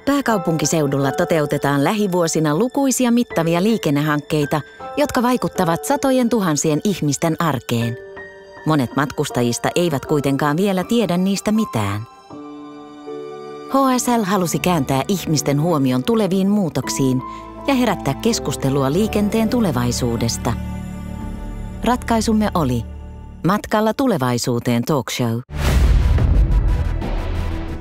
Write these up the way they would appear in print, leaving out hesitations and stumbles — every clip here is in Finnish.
Pääkaupunkiseudulla toteutetaan lähivuosina lukuisia mittavia liikennehankkeita, jotka vaikuttavat satojen tuhansien ihmisten arkeen. Monet matkustajista eivät kuitenkaan vielä tiedä niistä mitään. HSL halusi kääntää ihmisten huomion tuleviin muutoksiin ja herättää keskustelua liikenteen tulevaisuudesta. Ratkaisumme oli Matkalla tulevaisuuteen talkshow.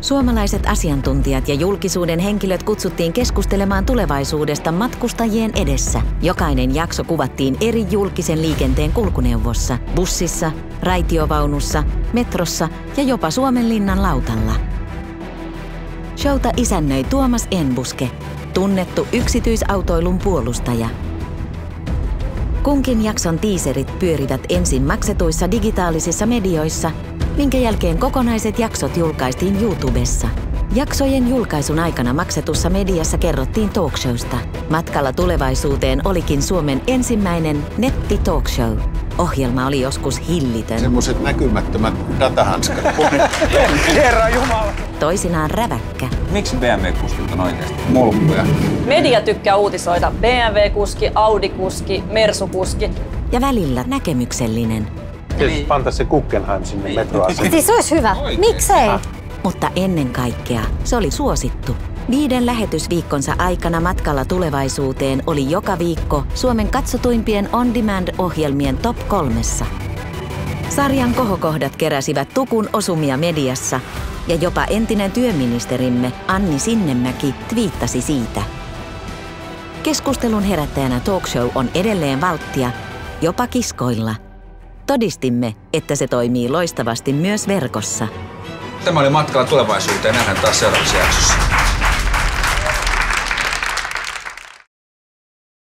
Suomalaiset asiantuntijat ja julkisuuden henkilöt kutsuttiin keskustelemaan tulevaisuudesta matkustajien edessä. Jokainen jakso kuvattiin eri julkisen liikenteen kulkuneuvossa, bussissa, raitiovaunussa, metrossa ja jopa Suomenlinnan lautalla. Showta isännöi Tuomas Enbuske, tunnettu yksityisautoilun puolustaja. Kunkin jakson tiiserit pyörivät ensin maksetuissa digitaalisissa medioissa, minkä jälkeen kokonaiset jaksot julkaistiin YouTubessa. Jaksojen julkaisun aikana maksetussa mediassa kerrottiin talkshowsta. Matkalla tulevaisuuteen olikin Suomen ensimmäinen netti-talkshow. Ohjelma oli joskus hillitön. Semmoiset näkymättömät datahanskat. Herra Jumala! Toisinaan räväkkä. Miksi BMW-kuskit on oikeasti mulkkuja? Media tykkää uutisoida. BMW-kuski, Audi-kuski, Mersu-kuski. Ja välillä näkemyksellinen. Tietysti pantaisi se Guggenheim sinne metroasemalle. Siis se olisi hyvä. Miksei? Mutta ennen kaikkea se oli suosittu. 5 lähetysviikkonsa aikana Matkalla tulevaisuuteen oli joka viikko Suomen katsotuimpien on-demand-ohjelmien top 3. Sarjan kohokohdat keräsivät tukun osumia mediassa ja jopa entinen työministerimme Anni Sinnemäki twiittasi siitä. Keskustelun herättäjänä talkshow on edelleen valttia, jopa kiskoilla. Todistimme, että se toimii loistavasti myös verkossa. Tämä oli Matkalla tulevaisuuteen. Nähdään taas seuraavassa jaksossa.